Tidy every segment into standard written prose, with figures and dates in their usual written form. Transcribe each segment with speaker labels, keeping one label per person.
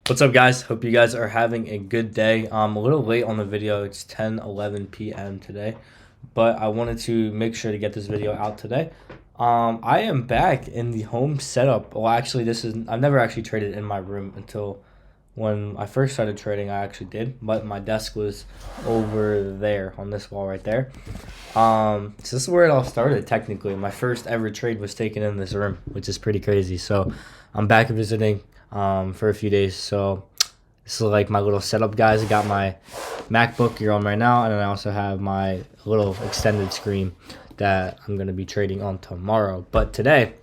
Speaker 1: What's up, guys? Hope you guys are having a good day. A little late on the video. It's 10:11 p.m. today, but I wanted to make sure to get this video out today. I am back in the home setup. Well, actually, I've never actually traded in my room until when I first started trading. I actually did, but my desk was over there on this wall right there. So this is where it all started. Technically, my first ever trade was taken in this room, which is pretty crazy. So I'm back visiting for a few days. So this is like my little setup, guys. I got my MacBook you're on right now, and then I also have my little extended screen that I'm gonna be trading on tomorrow. But today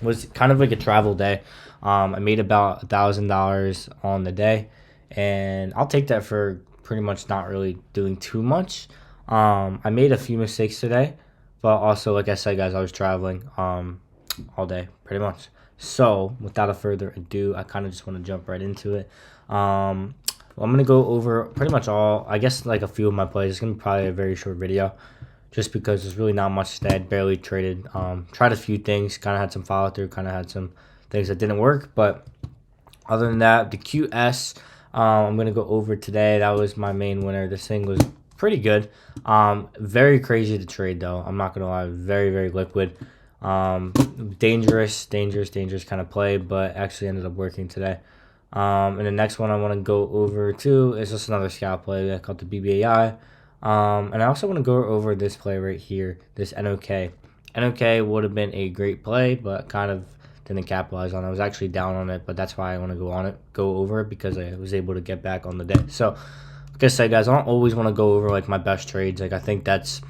Speaker 1: was kind of like a travel day. I made about $1,000 on the day, and I'll take that for pretty much not really doing too much. I made a few mistakes today, but also, like I said, guys, I was traveling all day pretty much. So without a further ado, I kind of just want to jump right into it. I'm gonna go over pretty much all, I guess, like a few of my plays. It's gonna be probably a very short video, just because there's really not much today. I barely traded. Tried a few things, kind of had some follow through, kind of had some things that didn't work. But other than that, the QS, I'm gonna go over today. That was my main winner. This thing was pretty good. Very crazy to trade though. I'm not gonna lie. Very, very liquid. Dangerous kind of play, but actually ended up working today. And the next one I want to go over too is just another scout play called the BBAI. And I also want to go over this play right here, this NOK. NOK would have been a great play, but kind of didn't capitalize on it. I was actually down on it, but that's why I want to go over it, because I was able to get back on the day. So, like I said, guys, I don't always want to go over like my best trades. Like, I think that's,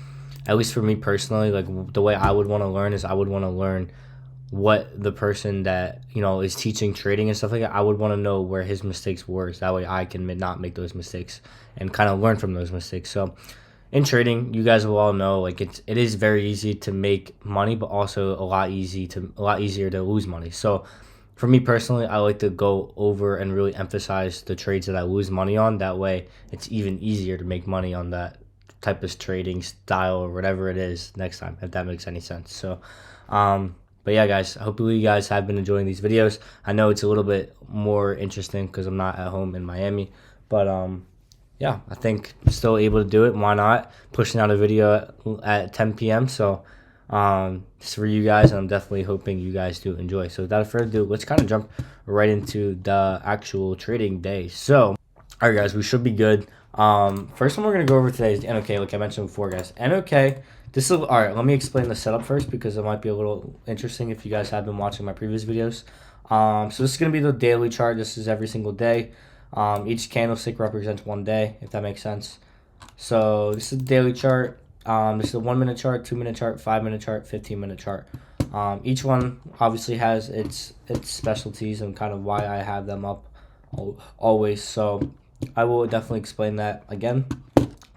Speaker 1: at least for me personally, like the way I would want to learn is I would want to learn what the person that is teaching trading and stuff like that. I would want to know where his mistakes were, so that way I can not make those mistakes and kind of learn from those mistakes. So in trading, you guys will all know, like, it is very easy to make money, but also a lot easier to lose money. So for me personally, I like to go over and really emphasize the trades that I lose money on. That way it's even easier to make money on that type of trading style or whatever it is next time, if that makes any sense. So but yeah, guys, hopefully you guys have been enjoying these videos. I know it's a little bit more interesting because I'm not at home in Miami, but yeah, I think I'm still able to do it. Why not? Pushing out a video at 10 p.m. So it's for you guys, and I'm definitely hoping you guys do enjoy. So without further ado, let's kind of jump right into the actual trading day. So, all right, guys, we should be good. First one we're gonna go over today is the NOK, like I mentioned before, guys. NOK. This is all right. Let me explain the setup first, because it might be a little interesting if you guys have been watching my previous videos. So this is gonna be the daily chart. This is every single day. Each candlestick represents one day, if that makes sense. So this is the daily chart. This is a 1 minute chart, 2 minute chart, 5 minute chart, 15 minute chart. Each one obviously has its specialties and kind of why I have them up always. So I will definitely explain that again.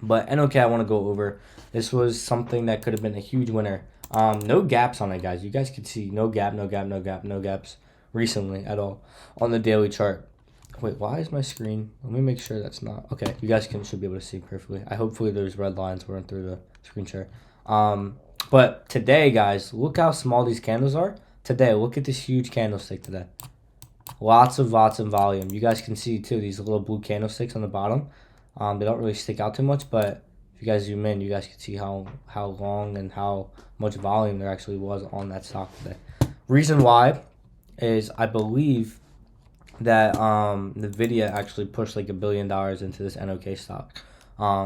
Speaker 1: But NOK, I want to go over. This was something that could have been a huge winner. No gaps on it, guys. You guys could see no gaps recently at all on the daily chart. Wait, why is my screen? Let me make sure that's not. Okay, you guys should be able to see perfectly. Hopefully those red lines weren't through the screen share. But today, guys, look how small these candles are. Today, look at this huge candlestick today. Lots of volume. You guys can see too these little blue candlesticks on the bottom. They don't really stick out too much, but if you guys zoom in, you guys can see how long and how much volume there actually was on that stock today. Reason why is I believe that Nvidia actually pushed like $1 billion into this NOK stock,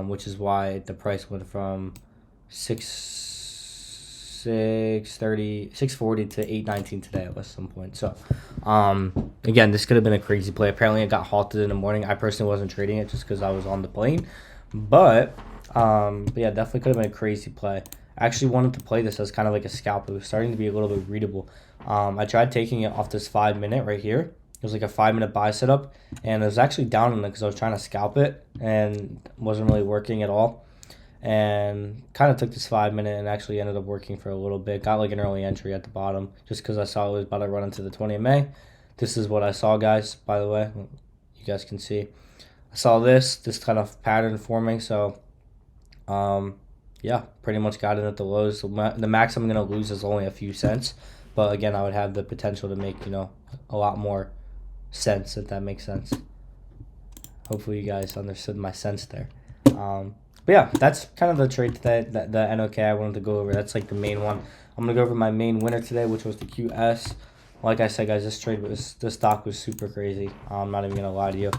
Speaker 1: which is why the price went from 640 to 819 today at some point. So again, this could have been a crazy play. Apparently it got halted in the morning. I personally wasn't trading it just because I was on the plane, but yeah, definitely could have been a crazy play. I actually wanted to play this as kind of like a scalp. It was starting to be a little bit readable. I tried taking it off this 5 minute right here. It was like a 5 minute buy setup, and it was actually down on it because I was trying to scalp it and wasn't really working at all. And kind of took this 5 minute and actually ended up working for a little bit. Got like an early entry at the bottom just because I saw it was about to run into the 20 MA. This is what I saw, guys, by the way. You guys can see. I saw this kind of pattern forming. So, yeah, pretty much got in at the lows. The max I'm going to lose is only a few cents. But, again, I would have the potential to make, a lot more sense, if that makes sense. Hopefully you guys understood my sense there. But yeah, that's kind of the trade today, the NOK I wanted to go over. That's like the main one. I'm going to go over my main winner today, which was the QS. Like I said, guys, this stock was super crazy. I'm not even going to lie to you.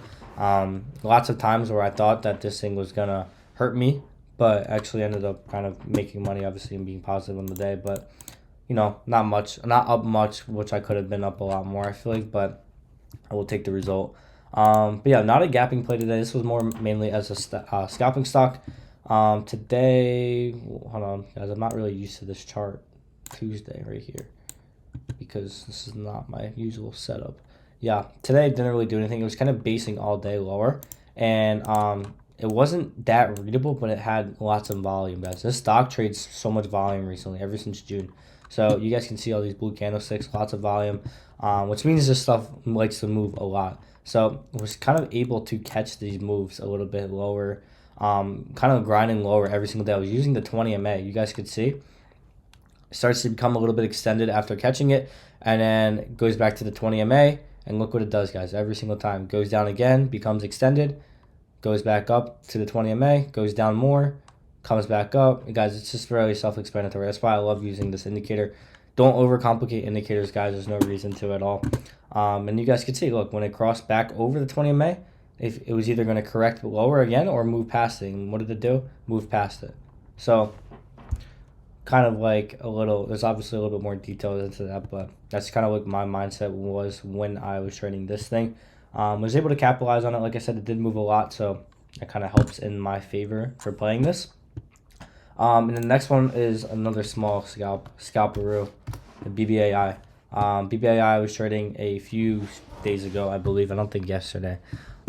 Speaker 1: Lots of times where I thought that this thing was going to hurt me, but actually ended up kind of making money, obviously, and being positive on the day. But, you know, not up much, which I could have been up a lot more, I feel like, but I will take the result. But yeah, not a gapping play today. This was more mainly as a scalping stock. Today, hold on, guys, I'm not really used to this chart Tuesday right here because this is not my usual setup. Yeah, today I didn't really do anything. It was kind of basing all day lower, and it wasn't that readable, but it had lots of volume, guys. This stock trades so much volume recently, ever since June. So you guys can see all these blue candlesticks, lots of volume, which means this stuff likes to move a lot. So I was kind of able to catch these moves a little bit lower, kind of grinding lower every single day. I was using the 20 MA. You guys could see it starts to become a little bit extended after catching it, and then goes back to the 20 MA. And look what it does, guys. Every single time goes down again, becomes extended, goes back up to the 20 MA, goes down more, comes back up. And guys, it's just very self-explanatory. That's why I love using this indicator. Don't overcomplicate indicators, guys. There's no reason to at all. And you guys can see, look, when it crossed back over the 20 MA, if it was either going to correct lower again or move past it. And what did it do? Move past it. So kind of like there's obviously a little bit more detail into that, but that's kind of what my mindset was when I was trading this thing. Was able to capitalize on it. Like I said, it did move a lot, so it kind of helps in my favor for playing this. And the next one is another small scalperoo, the BBAI. BBAI I was trading a few days ago, I believe. I don't think yesterday.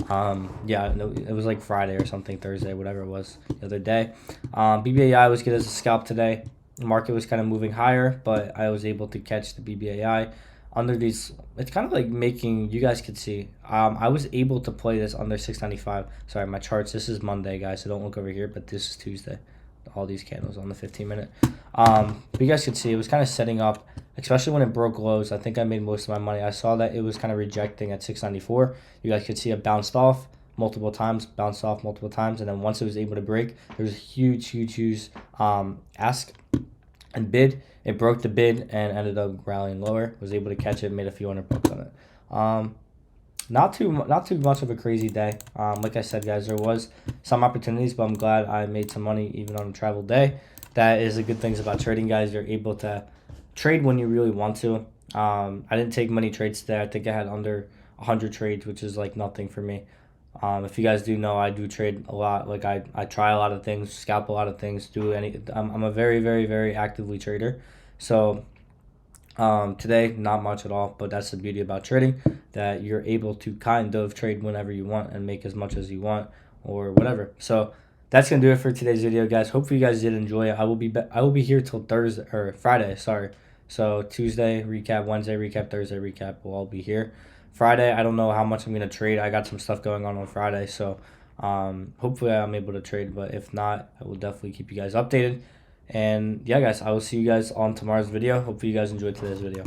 Speaker 1: Yeah, no, it was like Friday or something, Thursday, whatever it was the other day. BBAI was good as a scalp today. The market was kind of moving higher, but I was able to catch the BBAI under these. It's kind of like making, you guys could see, I was able to play this under 695. Sorry, my charts, this is Monday, guys, so don't look over here, but this is Tuesday. All these candles on the 15-minute. But you guys could see it was kind of setting up, especially when it broke lows. I think I made most of my money. I saw that it was kind of rejecting at 694. You guys could see it bounced off multiple times, and then once it was able to break, there was a huge ask and bid. It broke the bid and ended up rallying lower. Was able to catch it, made a few $100 on it. Not too much of a crazy day. Like I said, guys, there was some opportunities, but I'm glad I made some money even on a travel day. That is the good things about trading, guys. You're able to trade when you really want to. I didn't take many trades today. I think I had under 100 trades, which is like nothing for me. If you guys do know, I do trade a lot. Like I try a lot of things, scalp a lot of things, I'm a very actively trader. So today, not much at all, but that's the beauty about trading, that you're able to kind of trade whenever you want and make as much as you want or whatever. So that's gonna do it for today's video, guys. Hopefully you guys did enjoy it. I will be here till Thursday or Friday. Sorry. So Tuesday recap, Wednesday recap, Thursday recap. We'll all be here. Friday, I don't know how much I'm gonna trade. I got some stuff going on Friday, so hopefully I'm able to trade. But if not, I will definitely keep you guys updated. And yeah, guys, I will see you guys on tomorrow's video. Hopefully you guys enjoyed today's video.